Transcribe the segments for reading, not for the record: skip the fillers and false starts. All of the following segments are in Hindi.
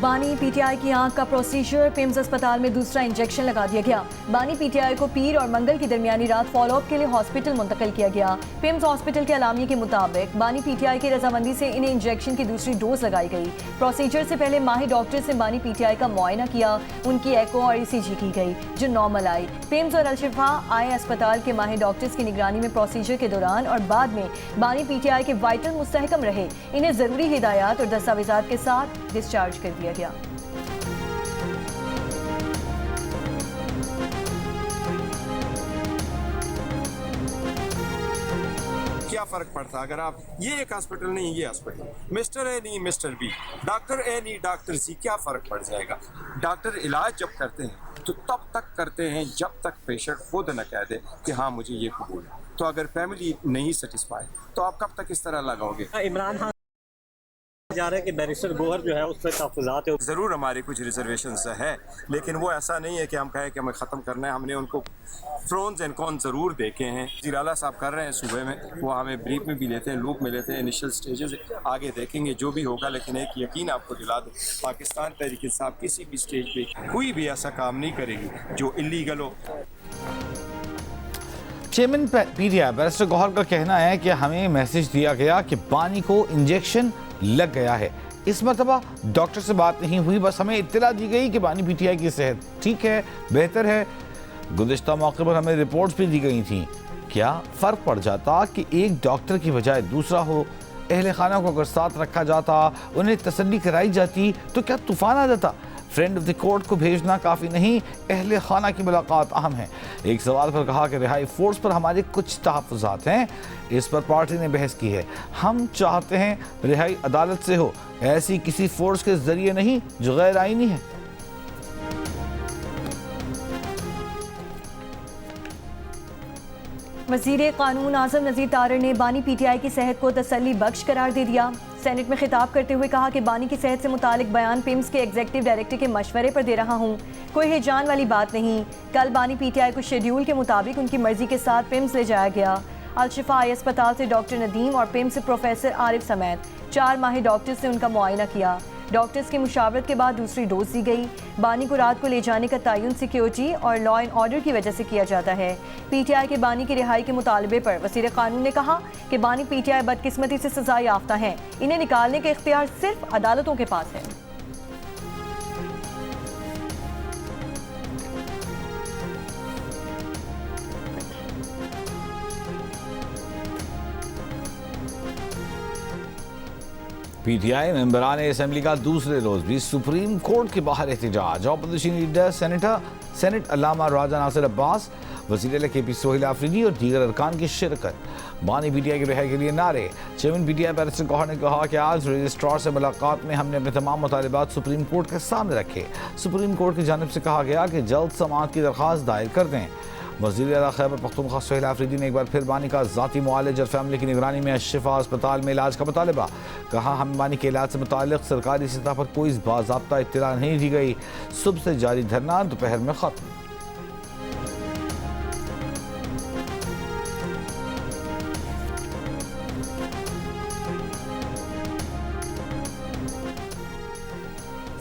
बानी पीटीआई की आंख का प्रोसीजर, पिम्स अस्पताल में दूसरा इंजेक्शन लगा दिया गया। बानी पीटीआई को पीर और मंगल की दरमियानी रात फॉलोअप के लिए हॉस्पिटल मुंतकिल किया गया। पिम्स हॉस्पिटल के अलामिया के मुताबिक बानी पीटीआई की रजामंदी से इन्हें इंजेक्शन की दूसरी डोज लगाई गई। प्रोसीजर से पहले माहिर डॉक्टर से बानी पीटीआई का मुआयना किया, उनकी एको और ईसीजी की गई जो नॉर्मल आई। पिम्स और अलशिफा आए अस्पताल के माहिर डॉक्टर्स की निगरानी में प्रोसीजर के दौरान और बाद में बानी पीटीआई के वाइटल मुस्तहकम रहे। इन्हें जरूरी हिदायत और दस्तावेजात के साथ डिस्चार्ज कर दिया गया। क्या फर्क पड़ता अगर आप ये एक हॉस्पिटल नहीं ये हॉस्पिटल, मिस्टर ए नहीं मिस्टर बी, डॉक्टर ए नहीं डॉक्टर सी, क्या फर्क पड़ जाएगा। डॉक्टर इलाज जब करते हैं तो तब तक करते हैं जब तक पेशेंट खुद न कह दे कि हाँ मुझे ये कबूल है। तो अगर फैमिली नहीं सेटिस्फाई तो आप कब तक इस तरह लगाओगे। इमरान खान जा रहा है कि बैरिस्टर गोहर जो है उस पर तहफ़्फ़ुज़ात है। ज़रूर हमारे कुछ रिजर्वेशंस है, लेकिन वो ऐसा नहीं है कि हम कहें कि हमें ख़त्म करना है। हमने उनको प्रोन्स एंड कॉन्स ज़रूर देखे हैं। जीराला साहब कर रहे हैं सूबे में, वो हमें ब्रीफ में भी लेते हैं, लूप में लेते हैं, इनिशियल स्टेजेस आगे देखेंगे जो भी होगा। लेकिन एक यकीन आपको दिला दूँ, पाकिस्तान तहरीक इंसाफ किसी भी स्टेज पर कोई भी ऐसा काम नहीं करेगी जो इलीगल हो। चेयरमैन पीटीआई बैरिस्टर गौहर का कहना है कि हमें मैसेज दिया गया कि बानी को इंजेक्शन लग गया है। इस मरतबा डॉक्टर से बात नहीं हुई, बस हमें इत्तला दी गई कि बानी पीटीआई की सेहत ठीक है, बेहतर है। गुज़िश्ता मौके पर हमें रिपोर्ट्स भी दी गई थी। क्या फ़र्क पड़ जाता कि एक डॉक्टर की बजाय दूसरा हो, अहले खाना को अगर साथ रखा जाता, उन्हें तसल्ली कराई जाती तो क्या तूफान आ जाता। फ्रेंड ऑफ द कोर्ट को भेजना काफ़ी नहीं, अहले खाना की मुलाकात अहम है। एक सवाल पर कहा कि रिहाई फोर्स पर हमारे कुछ तहफ़्फ़ुज़ात हैं, इस पर पार्टी ने बहस की है। हम चाहते हैं रिहाई अदालत से हो, ऐसी किसी फोर्स के जरिए नहीं जो गैर आईनी है। वज़ीर कानून आज़म नज़ीर तारड़ ने बानी पीटीआई की सेहत को तसल्ली बख्श करार दे दिया। सेनेट में खिताब करते हुए कहा कि बानी की सेहत से मुतालिक बयान पिम्स के एग्जीक्यूटिव डायरेक्टर के मशवरे पर दे रहा हूँ, कोई हिजान वाली बात नहीं। कल बानी पीटीआई को शेड्यूल के मुताबिक उनकी मर्जी के साथ पिम्स ले जाया गया। अलशिफा आई अस्पताल से डॉक्टर नदीम और पिम्स से प्रोफेसर आरिफ समेत 4 माहिर डॉक्टर्स ने उनका मुआयना किया। डॉक्टर्स की मुशावरत के बाद दूसरी डोज दी गई। बानी को रात को ले जाने का तयन सिक्योरिटी और लॉ एंड ऑर्डर की वजह से किया जाता है। पीटीआई के बानी की रिहाई के मुतालबे पर वज़ीर कानून ने कहा कि बानी पीटीआई बदकिस्मती से सजा याफ्ता हैं, इन्हें निकालने का इख्तियार सिर्फ अदालतों के पास है। पीटीआई मेंबरान असम्बली का दूसरे रोज भी सुप्रीम कोर्ट के बाहर एहतजाज। ऑपोजिशन लीडर सेनेट अल्लामा राजा नासिर अब्बास, वज़ीर KP सोहेल आफरीदी और दीगर अरकान की शिरकत। बानी पीटीआई की रिहाई के लिए नारे। चेयरमैन पीटीआई बैरिस्टर गौहर ने कहा कि आज रजिस्ट्रार से मुलाकात में हमने अपने तमाम मुतालिबात सुप्रीम कोर्ट के सामने रखे। सुप्रीम कोर्ट की जानिब से कहा गया कि जल्द समाअत की दरख्वास्त दायर कर दें। वज़ीर आला खैबर पख्तूनख्वा सोहेल आफरीदी ने एक बार फिर बानी का ज़ाती मुआलिज और फैमिली की निगरानी में शिफा अस्पताल में इलाज का मुतालबा। कहा हम बानी के इलाज से मुताल्लिक़ सरकारी सतह पर कोई बाज़ाब्ता इत्तला नहीं दी गई। सुबह से जारी धरना दोपहर में ख़त्म।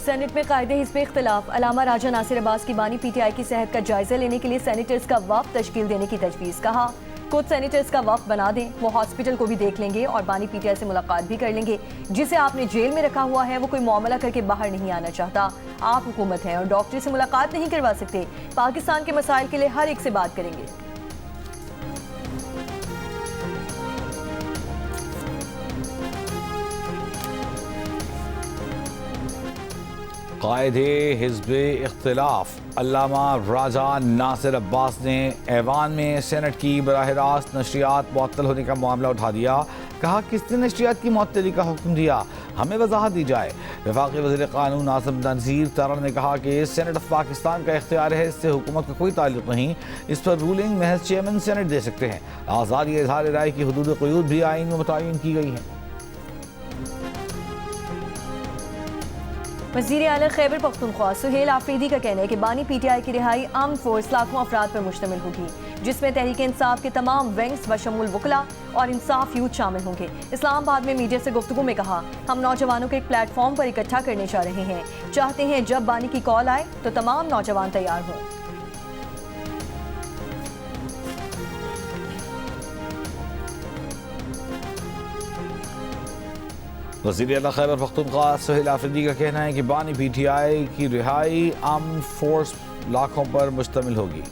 सेनेट में कायदे हिस्ब इख्तिलाफ। अल्लामा राजा नासिर अब्बास की बानी पीटीआई की सेहत का जायजा लेने के लिए सेनेटर्स का वफ़द तश्कील देने की तजवीज़। कहा खुद सेनेटर्स का वफ़द बना दें, वो हॉस्पिटल को भी देख लेंगे और बानी पीटीआई से मुलाकात भी कर लेंगे। जिसे आपने जेल में रखा हुआ है वो कोई मामला करके बाहर नहीं आना चाहता। आप हुकूमत हैं और डॉक्टर से मुलाकात नहीं करवा सकते। पाकिस्तान के मसाइल के लिए हर एक से बात करेंगे। कायदे हिज़्ब इख्तिलाफ अल्लामा राजा नासिर अब्बास ने ऐवान में सेनेट की बराह रास्त नशरियात मुअत्तल होने का मामला उठा दिया। कहा किसने नशरियात की मुअत्तली का हुक्म दिया, हमें वजाहत दी जाए। वफाकी वज़ीर कानून आज़म नज़ीर तारड़ ने कहा कि सेनेट ऑफ पाकिस्तान का इख्तियार है, इससे हुकूमत का कोई ताल्लुक़ नहीं। इस पर रूलिंग महज चेयरमैन सेनेट दे सकते हैं। आज़ादी इज़हार राय की हदूद क़यूद भी आइन में मुतय्यन की गई हैं। वज़ीर आला खैबर पख्तूनख्वा सुहेल आफरीदी का कहना है कि बानी पीटीआई की रिहाई आर्म फोर्स लाखों अफराद पर मुश्तमिल होगी, जिसमें तहरीक इंसाफ के तमाम विंग्स बशमुल वकला और इंसाफ यूथ शामिल होंगे। इस्लामाबाद में मीडिया से गुफ्तगू में कहा, हम नौजवानों को एक प्लेटफॉर्म पर इकट्ठा करने जा रहे हैं, चाहते हैं जब बानी की कॉल आए तो तमाम नौजवान तैयार हों। वज़ीर आला खैबर पख्तूनख्वा सुहेल आफरीदी का कहना है कि बानी पीटीआई की रिहाई आर्म फोर्स लाखों पर मुश्तमिल होगी।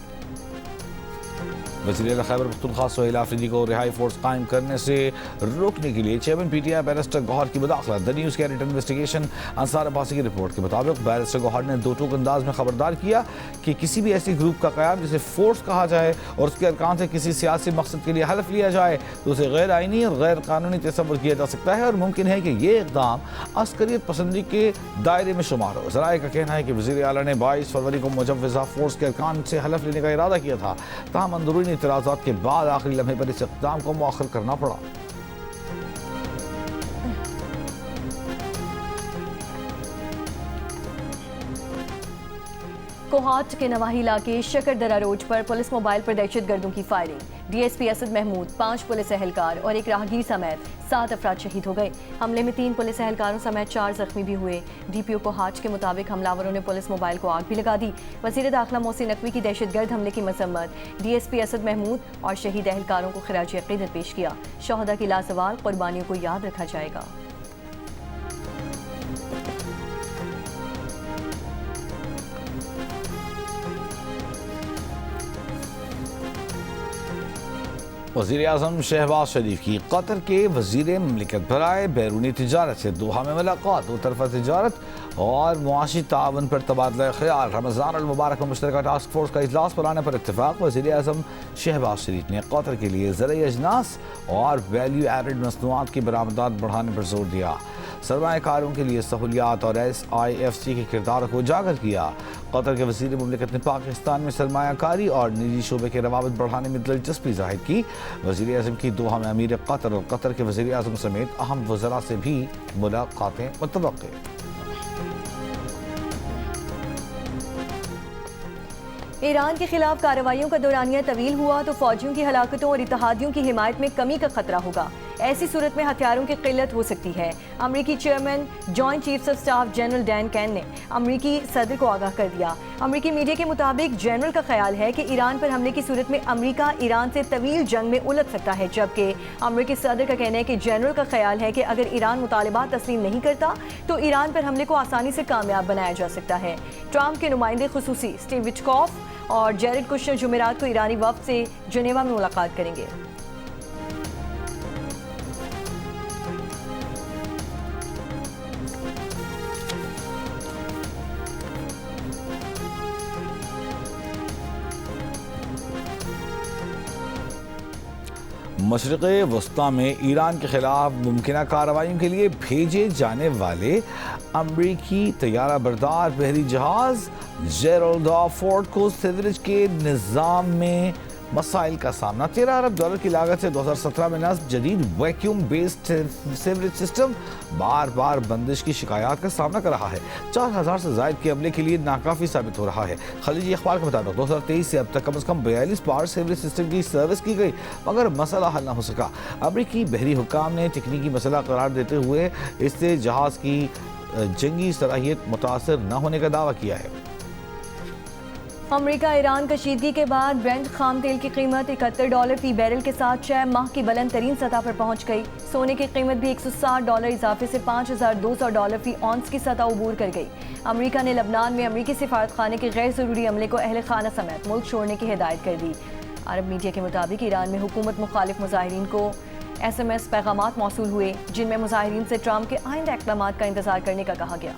वज़ीर आला खैबर पख्तूनख्वा सुहेल आफरीदी को रिहाई फोर्स कायम करने से रोकने के लिए चेयरमैन पीटीआई बैरिस्टर गौहर की मुदाखलत। द न्यूज़ कैरेट इन्वेस्टिगेशन अंसार अब्बासी की रिपोर्ट के मुताबिक बैरिस्टर गौहर ने दो टूक अंदाज में खबरदार किया कि किसी भी ऐसी ग्रुप का क़याम जिसे फोर्स कहा जाए और उसके अरकान से किसी सियासी मकसद के लिए हल्फ लिया जाए तो उसे गैर आइनी और गैर कानूनी तस्वुर किया जा सकता है और मुमकिन है कि ये इक़दाम अस्करियत पसंदी के दायरे में शुमार हो। ज़राए का कहना है कि वज़ीर आला ने 22 फरवरी को मुजव्वज़ा फोर्स के अरकान से हल्फ लेने का इरादा किया था, ताहम अंदरूनी इतराज़ात के बाद आखिरी लम्हे पर इस इक़दाम को मुअख्खर करना पड़ा। कोहाट के नवाही इलाके शकरदरा रोड पर पुलिस मोबाइल पर दहशतगर्दों की firing. DSP Asad Mahmood, 5 police एहलकार और एक राहगीर समेत 7 अफराद शहीद हो गए। हमले में 3 पुलिस एहलकारों समेत 4 जख्मी भी हुए। डीपीओ कोहाट के मुताबिक हमलावरों ने पुलिस मोबाइल को आग भी लगा दी। वज़ीर दाखिला मोहसिन नकवी की दहशतगर्द हमले की मसम्मत। डीएसपी असद महमूद और शहीद एहलकारों को खिराज अक़ीदत पेश किया। शहदा की लासवाल कुर्बानियों को याद रखा जाएगा। वज़ीर आज़म शहबाज शरीफ की कतर के वज़ीर ममलिकत बराए बैरूनी तिजारत से दोहा में मुलाकात। दो तरफ़ा तिजारत और मुआशी तावन पर तबादला ख्याल। रमज़ान अल मुबारक में मुश्तरका टास्क फोर्स का इजलास बुलाने पर इत्तेफाक। वज़ीर आज़म शहबाज शरीफ ने कतर के लिए ज़रई अजनास और वैल्यू एडेड मसनूआत की बरामदात बढ़ाने पर जोर दिया। सरमायाकारों के लिए सहूलियात और SIFC के किरदार को उजागर किया। कतर के वज़ीर मुमलिकत ने पाकिस्तान में सरमायाकारी और निजी शोबे के रवाबित बढ़ाने में दिलचस्पी जाहिर की। वज़ीर आज़म की दोहा में अमीर कतर और कतर के वज़ीर आज़म समेत अहम वज़रा से भी मुलाकातें मुतवक्के। ईरान के खिलाफ कार्रवाइयों का दौरानिया तवील हुआ तो फौजियों की हलाकतों और इत्तेहादियों की हिमायत में कमी का खतरा होगा। ऐसी सूरत में हथियारों की किल्लत हो सकती है। अमरीकी chairman joint chiefs of staff general Dan can ने अमरीकी सदर को आगाह कर दिया। अमरीकी मीडिया के मुताबिक जनरल का ख्याल है कि ईरान पर हमले की सूरत में अमरीका ईरान से तवील जंग में उलझ सकता है, जबकि अमरीकी सदर का कहना है कि जनरल का ख्याल है कि अगर ईरान मुतालिबात तस्लीम नहीं करता तो ईरान पर हमले को आसानी से कामयाब बनाया जा सकता है। ट्रंप के नुमाइंदे खुसूसी स्टीव विटकॉफ और जेरेड कुशनर जुमेरात को ईरानी वफ्द से जिनेवा में मुलाकात करेंगे। मशरिक़ वस्ता में ईरान के खिलाफ मुमकिन कार्रवाइयों के लिए भेजे जाने वाले अमरीकी तैयारा बरदार बहरी जहाज़ जेरोल्ड फोर्ड को सीवरेज के निज़ाम में मसाइल का सामना। $13 अरब की लागत से 2017 में नस्ब जदीद वैक्यूम बेस्ड सीवरेज सिस्टम बार बार बंदिश की शिकायत का सामना कर रहा है। 4000 से ज़ायद के अमले के लिए नाकाफी साबित हो रहा है। खलीजी अखबार के मुताबिक 2023 से अब तक कम से कम 42 बार सीवरेज सिस्टम की सर्विस की गई मगर मसला हल न हो सका। अमरीकी बहरी हुक्काम ने तकनीकी मसला करार देते हुए इससे जहाज़ की जंगी सलाहियत मुतासर न होने का दावा किया है। अमरीका ईरान कशीदगी के बाद ब्रेंट खाम तेल की कीमत $71 फी बैरल के साथ 6 माह की बुलंद तरीन सतह पर पहुंच गई। सोने की कीमत भी $160 इजाफे से $5200 फी औंस की सतह उबूर कर गई। अमरीका ने लबनान में अमरीकी सिफारत खाने के गैर ज़रूरी अमले को अहल खाना समेत मुल्क छोड़ने की हिदायत कर दी। अरब मीडिया के मुताबिक ईरान में हुकूमत मुखालिफ मुजाहिरीन को SMS पैगामात मौसूल हुए जिनमें मुजाहिरीन से ट्रंप के आइंदा इक़दामात का इंतजार करने का कहा गया।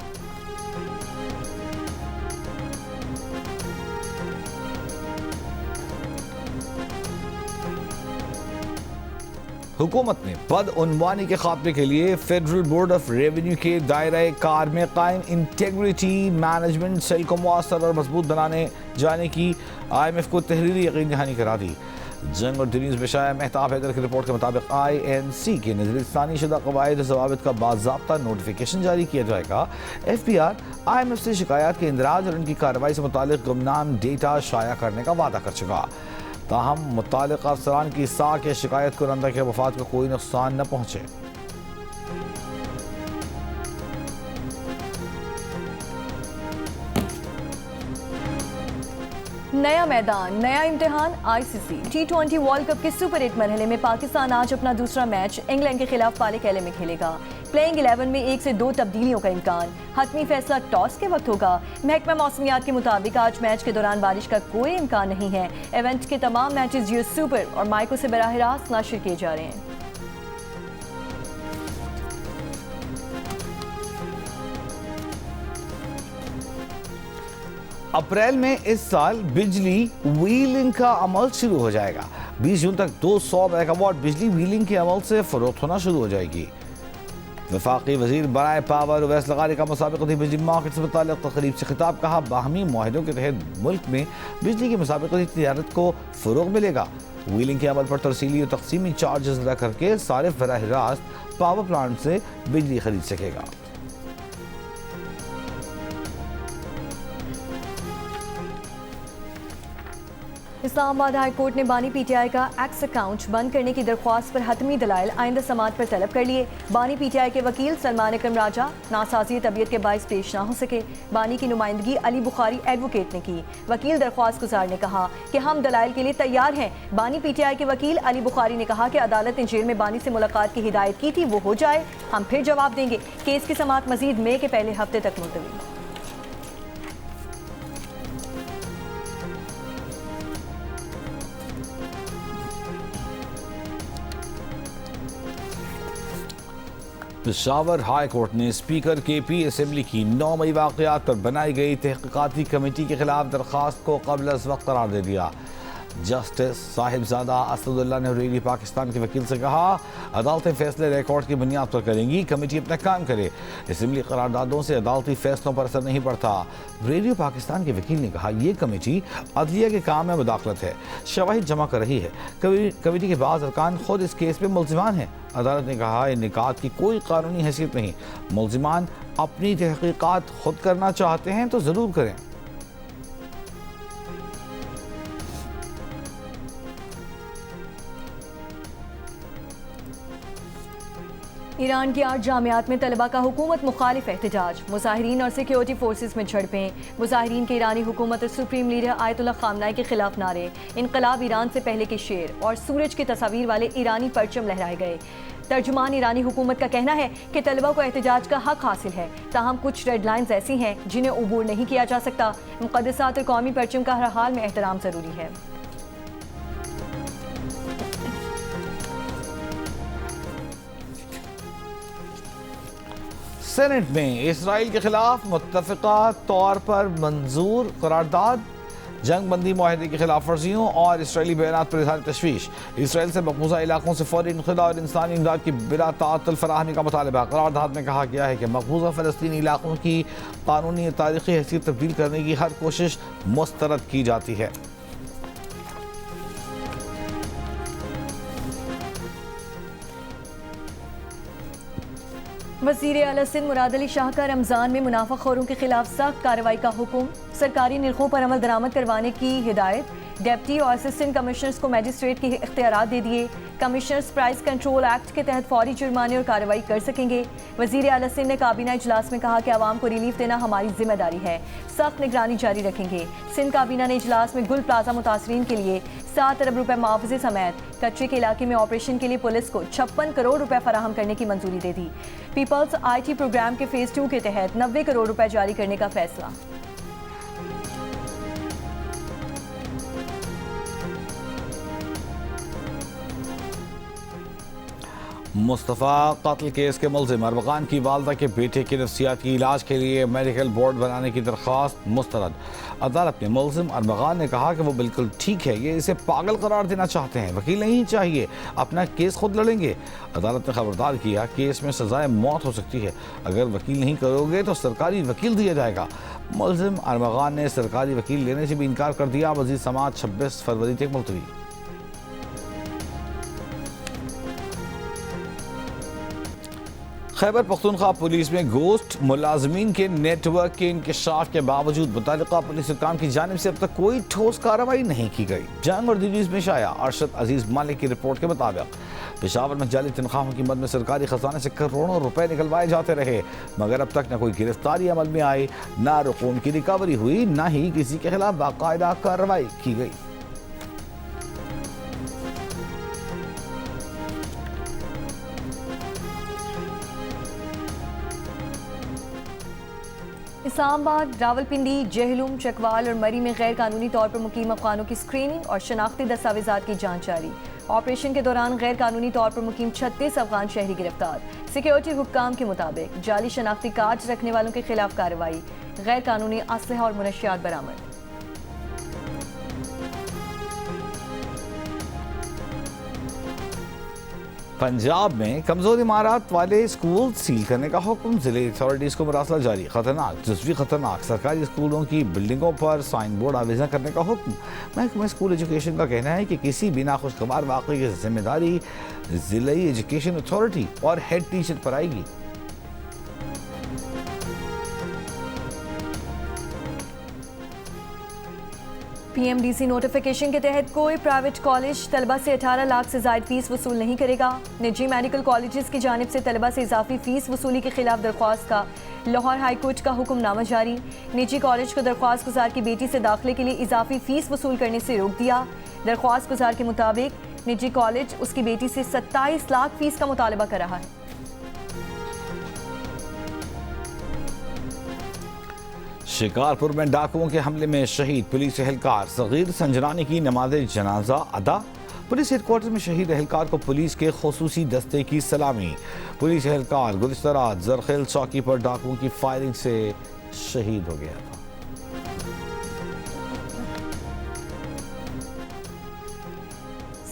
हुकूमत ने बदउनवानी के खात्मे के लिए फेडरल बोर्ड ऑफ रेवेन्यू के दायरे कार में कायम इंटेग्रिटी मैनेजमेंट सेल को मुअस्सर और मजबूत बनाने जाने की IMF को तहरीरी यकीन दहानी करा दी। जंग और दिनीज बिशाया महताब हैदर की रिपोर्ट के मुताबिक INC के नजरसानी शुदा कवायद ज़वाबित का बाज़ाब्ता नोटिफिकेशन जारी किया जाएगा। FBR IMF से शिकायत के इंदराज और उनकी कार्रवाई से मुतालिक गुमनाम डेटा शाया करने का वादा कर चुका। ताहम मुतालिका अफसरान की साख या शिकायत कुरंदा के वफात को कोई नुकसान न पहुँचे। नया मैदान, नया इम्तिहान। ICC T20 वर्ल्ड कप के सुपर 8 मरहले में पाकिस्तान आज अपना दूसरा मैच इंग्लैंड के खिलाफ पाले कैले में खेलेगा। प्लेइंग 11 में 1 से 2 तब्दीलियों का इम्कान। हतमी फैसला टॉस के वक्त होगा। महकमा मौसमियात के मुताबिक आज मैच के दौरान बारिश का कोई इम्कान नहीं है। इवेंट के तमाम मैचेस जियो सुपर और माइको से बराह रास्त नशर किए जा रहे हैं। अप्रैल में इस साल बिजली व्हीलिंग का अमल शुरू हो जाएगा। 20 जून तक 200 मेगावाट बिजली व्हीलिंग के अमल से फरोख्त होना शुरू हो जाएगी। वफाकी वजीर बराए पावर उवैस लगारी का मुसाबिकती बिजली मार्केट से मुताल्लिक़ तकरीब से खिताब। कहा, बाहमी मुआहिदों के तहत मुल्क में बिजली की मुसाबिकती तिजारत को फ़रोग़ मिलेगा। व्हीलिंग के अमल पर तरसीली और तकसीमी चार्जेस अदा करके सारिफ बराह रास्त पावर प्लांट से बिजली खरीद सकेगा। इस्लामाबाद हाई कोर्ट ने बानी PTI का एक्स अकाउंट बंद करने की दरख्वास्त पर हतमी दलाइल आइंदा समाअत पर तलब कर लिए। बानी PTI के वकील सलमान अकरम राजा नासाजी तबीयत के बायस पेश ना हो सके। बानी की नुमाइंदगी अली बुखारी एडवोकेट ने की। वकील दरख्वास्त गुजार ने कहा कि हम दलाइल के लिए तैयार हैं। बानी PTI के वकील अली बुखारी ने कहा कि अदालत ने जेल में बानी से मुलाकात की हिदायत की थी, वो हो जाए, हम फिर जवाब देंगे। केस की समाअत मजीद मई के पहले हफ्ते तक मुलतवी। पेशावर हाई कोर्ट ने स्पीकर KP असेंबली की 9 मई वाक़यात पर बनाई गई तहक़ीक़ाती कमेटी के खिलाफ दरख्वास्त को क़ब्ल अज़ वक्त करार दे दिया। जस्टिस साहिबजादा असदुल्ला ने रेडियो पाकिस्तान के वकील से कहा, अदालतें फैसले रिकॉर्ड की बुनियाद पर करेंगी, कमेटी अपना काम करे। असेंबली करारदादों से अदालती फैसलों पर असर नहीं पड़ता। रेडियो पाकिस्तान के वकील ने कहा, ये कमेटी अदलिया के काम में मुदाखलत है, शवाहिद जमा कर रही है। कमेटी के बाद अरकान खुद इस केस में मुल्ज़िमान हैं। अदालत ने कहा, इन निकात की कोई कानूनी हैसियत नहीं। मुल्ज़िमान अपनी तहक़ीक़ात खुद करना चाहते हैं तो ज़रूर करें। ईरान की 8 जामियात में तलबा का हुकूमत मुखालिफ एहतजाज। मुजाहिरीन और सिक्योरिटी फोर्सेस में झड़पें। मुजाहिरीन के ईरानी हुकूमत और सुप्रीम लीडर आयतुल्लाह खामनाई के खिलाफ नारे। इनकलाब ईरान से पहले के शेर और सूरज की तस्वीर वाले ईरानी परचम लहराए गए। तर्जुमान ईरानी हुकूमत का कहना है कि तलबा को एहतजाज का हक हासिल है, ताहम कुछ रेड लाइन्स ऐसी हैं जिन्हें उबूर नहीं किया जा सकता। मुक़द्दसात और कौमी परचम का हर हाल में एहतराम ज़रूरी है। सेनेट में इसराइल के खिलाफ मुत्तफ़िक़ा तौर पर मंजूर करारदाद। जंग बंदी मुआहदे की खिलाफ वर्जियों और इसराइली बयानात पर इज़हार तशवीश। इसराइल से मकबूजा इलाकों से फौरी इनख़िला और इंसानी इमदाद की बिला ताअत्तुल फराहमी का मुतालबा। करारदाद में कहा गया है कि मकबूजा फ़लस्तीनी इलाकों की कानूनी और तारीख़ी हैसियत तब्दील करने की हर कोशिश मुस्तरद की जाती है। वज़ीर आला सिंध मुराद अली शाह का रमज़ान में मुनाफाखोरों के खिलाफ सख्त कार्रवाई का हुक्म। सरकारी निरखों पर अमल दरामद करवाने की हिदायत। डेप्टी और असिस्टेंट कमिश्नर्स को मजिस्ट्रेट के इख्तियारात दे दिए। कमिश्नर्स प्राइस कंट्रोल एक्ट के तहत फौरी जुर्माने और कार्रवाई कर सकेंगे। वज़ीर आला सिंध ने काबीना इजलास में कहा कि आवाम को रिलीफ देना हमारी जिम्मेदारी है, सख्त निगरानी जारी रखेंगे। सिंध काबीना ने इजलास में गुल प्लाजा मुतासरीन के लिए 7 अरब रुपए मुआवजे समेत कच्चे के इलाके में ऑपरेशन के लिए पुलिस को 56 करोड़ रुपए फराहम करने की मंजूरी दे दी। पीपल्स IT प्रोग्राम के फेज़ 2 के तहत 90 करोड़ रुपए जारी करने का फैसला। मुस्तफ़ा कत्ल केस के मुलजिम अरबकान की वालदा के बेटे के नफ्सियाती इलाज के लिए मेडिकल बोर्ड बनाने की दरख्वास्त मुस्तरद। अदालत में मुलजिम अरबकान ने कहा कि वो बिल्कुल ठीक है, ये इसे पागल करार देना चाहते हैं, वकील नहीं चाहिए, अपना केस खुद लड़ेंगे। अदालत ने खबरदार किया, केस में सजाए मौत हो सकती है, अगर वकील नहीं करोगे तो सरकारी वकील दिया जाएगा। मुलजिम अरबकान ने सरकारी वकील लेने से भी इनकार कर दिया। मज़ीद समाअत 26 फरवरी तक मुलतवी। खैबर पख्तूनख्वा पुलिस में गोस्ट मुलाजमीन के नेटवर्क के इंकशाफ के बावजूद मुतल्लिका पुलिस हुक्काम की जानिब से अब तक कोई ठोस कार्रवाई नहीं की गई। जंग और दिल्ली में शाया अरशद अजीज मालिक की रिपोर्ट के मुताबिक पेशावर में जाली तनख्वाहों की मद में सरकारी खजाने से करोड़ों रुपए निकलवाए जाते रहे, मगर अब तक न कोई गिरफ्तारी अमल में आई, न रकूम की रिकवरी हुई, न ही किसी के खिलाफ बाकायदा कार्रवाई की गई। इस्लामाबाद, रावलपिंडी, जहलुम, चकवाल और मरी में गैर कानूनी तौर पर मुकीम अफगानों की स्क्रीनिंग और शनाख्ती दस्तावेजात की जांच जारी। ऑपरेशन के दौरान गैर कानूनी तौर पर मुकीम 36 अफगान शहरी गिरफ्तार। सिक्योरिटी हुक्काम के मुताबिक जाली शनाख्ती कार्ड रखने वालों के खिलाफ कार्रवाई। गैर कानूनी असलहा और मुनशियात बरामद। पंजाब में कमजोर इमारत वाले स्कूल सील करने का हुक्म, जिले अथॉरिटीज को मुरासला जारी। खतरनाक जुज़वी खतरनाक सरकारी स्कूलों की बिल्डिंगों पर साइन बोर्ड आवेज़ा करने का हुक्म। महकमा स्कूल एजुकेशन का कहना है कि किसी भी नाखुशगवार वाक़े की जिम्मेदारी जिले एजुकेशन अथॉरिटी और हेड टीचर पर आएगी। पीएमडीसी नोटिफिकेशन के तहत कोई प्राइवेट कॉलेज तलबा से 18 लाख से ज़ायद फीस वसूल नहीं करेगा। निजी मेडिकल कॉलेजेस की जानिब से तलबा से इजाफी फीस वसूली के खिलाफ दरख्वास्त का लाहौर हाई कोर्ट का हुक्मनामा जारी। निजी कॉलेज को दरख्वास्त गुजार की बेटी से दाखिले के लिए इजाफी फीस वसूल करने से रोक दिया। दरख्वास्त गुजार के मुताबिक निजी कॉलेज उसकी बेटी से 27 लाख फीस का मुतालबा कर रहा है। शिकारपुर में डाकुओं के हमले में शहीद पुलिस एहलकार सगीर संजरानी की नमाज जनाजा अदा। पुलिस हेडक्वार्टर में शहीद एहलकार को पुलिस के खुसूसी दस्ते की सलामी। पुलिस एहलकार गुज़िश्ता रात जरखेल चौकी पर डाकुओं की फायरिंग से शहीद हो गया था।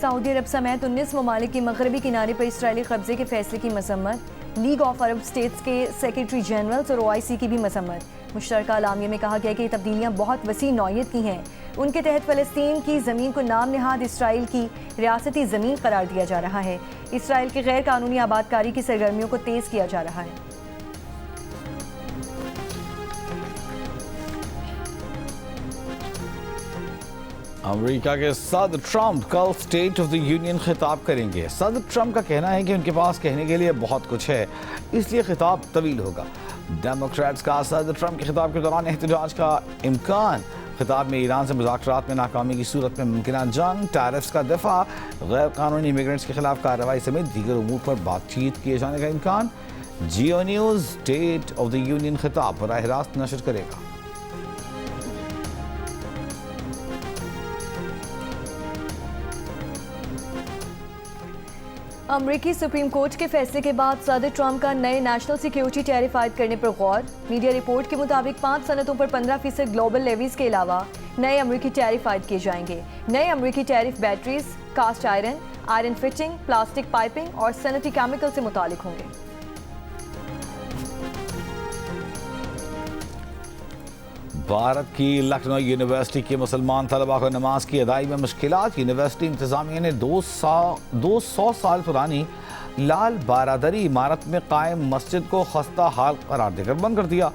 सऊदी अरब समेत 19 ममालिक के मगरबी किनारे पर इसराइली कब्जे के फैसले की मजम्मत। लीग ऑफ अरब स्टेट्स के सेक्रेटरी जनरल्स और OIC की भी मजम्मत। मुश्तरका अलामिया में कहा गया कि ये तब्दीलियाँ बहुत वसी नौयत की हैं। उनके तहत फ़लस्तीन की ज़मीन को नाम नहाद इसराइल की रियासती ज़मीन करार दिया जा रहा है। इसराइल की गैर कानूनी आबादकारी की सरगर्मियों को तेज़ किया जा रहा है। अमेरिका के सदर ट्रंप कल स्टेट ऑफ द यूनियन खिताब करेंगे। सदर ट्रंप का कहना है कि उनके पास कहने के लिए बहुत कुछ है, इसलिए खिताब तवील होगा। डेमोक्रेट्स का सदर ट्रंप के खिताब के दौरान एहतजाज का इम्कान। खिताब में ईरान से मुज़ाकरात में नाकामी की सूरत में मुमकिन जंग, टैरिफ्स का दफा, गैर कानूनी इमिग्रेंट्स के खिलाफ कार्रवाई समेत दीगर उमूर पर बातचीत किए जाने का इम्कान। Geo news state of the union खिताब बराह रास्त नशर करेगा। अमरीकी सुप्रीम कोर्ट के फैसले के बाद सदर ट्रंप का नए नेशनल सिक्योरिटी टैरिफ आयद करने पर गौर। मीडिया रिपोर्ट के मुताबिक 5 सनतों पर 15% ग्लोबल लेवीज के अलावा नए अमरीकी टैरिफ आयद किए जाएंगे। नए अमरीकी tariff batteries, cast iron, iron fitting, plastic piping और सनती केमिकल से मुतालिक होंगे। भारत की लखनऊ यूनिवर्सिटी के मुसलमान तलबा को नमाज की अदायगी में मुश्किलात। यूनिवर्सिटी इंतजामिया ने 200 साल पुरानी लाल बारादरी इमारत में कायम मस्जिद को खस्ता हाल करार देकर बंद कर दिया।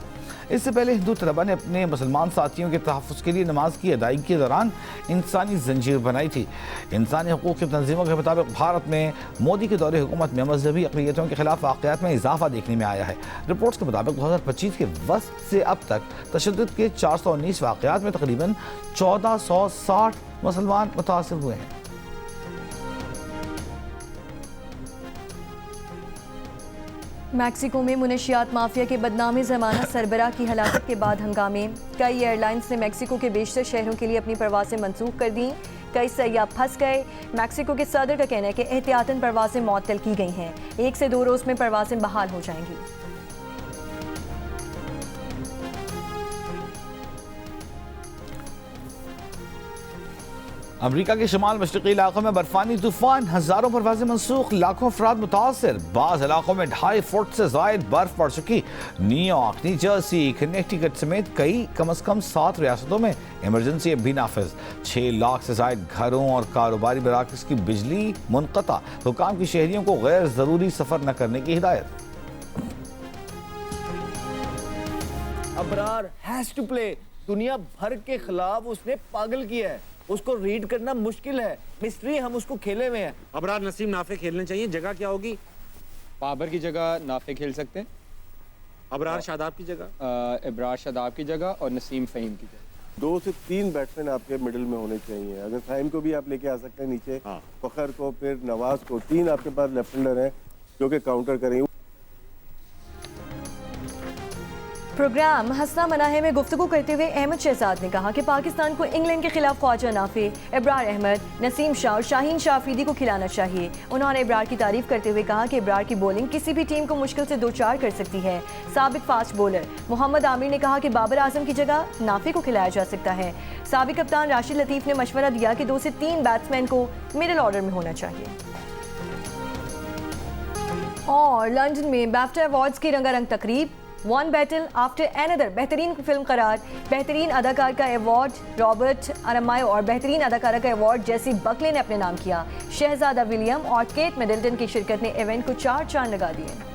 इससे पहले हिंदू तलबा ने अपने मुसलमान साथियों के तहफ़्फ़ुज़ के लिए नमाज की अदायगी के दौरान इंसानी जंजीर बनाई थी। इंसानी हकूक़ की तंजीमों के मुताबिक भारत में मोदी के दौरे हुकूमत में मजहबी अक़लियतों के खिलाफ वाक़यात में इजाफा देखने में आया है। रिपोर्ट्स के मुताबिक 2025 के वस्त से अब तक तशद्दुद के 419 वाक़यात में तकरीबन 1460 मुसलमान मुतासिर हुए हैं। मैक्सिको में मुनशियात माफिया के बदनामी ज़मानत सरबराह की हलाकत के बाद हंगामे। कई एयरलाइंस ने मैक्सिको के बेशतर शहरों के लिए अपनी परवासें मनसूख कर दी। कई सयाह फंस गए। मैक्सिको के सदर का कहना है कि एहतियातन परवासें मुअत्तल की गई हैं। 1 से 2 रोज़ में परवासें बहाल हो जाएंगी। अमरीका के शमाल मशरक़ी इलाकों में बर्फानी तूफान, हज़ारों परवाज़ें मनसूख, लाखों अफराद मुतासर। बाज़ इलाकों में 2.5 फुट से ज़ायद बर्फ पड़ चुकी। न्यूयॉर्क, न्यू जर्सी, कनेक्टिकट समेत कई कम अज़ कम 7 रियासतों में इमरजेंसी अब भी नाफिज। 6 लाख से ज़ायद घरों और कारोबारी मराकज़ की बिजली मुनक़ता। हुकाम की शहरियों को गैर ज़रूरी सफ़र न करने की हिदायत। Abrar has to play. दुनिया भर के खिलाफ उसने पागल किया है, उसको रीड करना मुश्किल है, मिस्ट्री हम उसको खेले में है। अबरार नसीम नाफे खेलने चाहिए, जगह क्या होगी? बाबर की जगह नाफे खेल सकते हैं, अबरार शादाब की जगह, इब्रार शादाब की जगह और नसीम फ़हीम की जगह। 2 से 3 बैट्समैन आपके मिडिल में होने चाहिए। अगर फाहिम को भी आप लेके आ सकते हैं नीचे, हाँ। फखर को, फिर नवाज को, 3 आपके पास लेफ्ट हैंडर हैं जो कि काउंटर करेंगे। प्रोग्राम हंसना मना है में गुफ्तगू करते हुए अहमद शहजाद ने कहा कि पाकिस्तान को इंग्लैंड के खिलाफ ख्वाजा नाफे, इब्रार अहमद, नसीम शाह और शाहीन शाह अफरीदी को खिलाना चाहिए। उन्होंने इब्रार की तारीफ करते हुए कहा कि इब्रार की बॉलिंग किसी भी टीम को मुश्किल से 2-4 कर सकती है। साबिक फास्ट बॉलर मोहम्मद आमिर ने कहा कि बाबर आजम की जगह नाफे को खिलाया जा सकता है। साबिक कप्तान राशिद लतीफ़ ने मशवरा दिया कि 2 से 3 बैट्समैन को मिडिल ऑर्डर में होना चाहिए। और लंदन में बैफ्टा अवार्ड्स की रंगारंग तकरीब, वन बैटल आफ्टर एनदर बेहतरीन फिल्म करार, बेहतरीन अदाकार का अवार्ड रॉबर्ट अरामायो और बेहतरीन अदाकारा का अवार्ड जेसी बकले ने अपने नाम किया। शहजादा विलियम और केट मिडल्टन की शिरकत ने इवेंट को 4 चांद लगा दिए।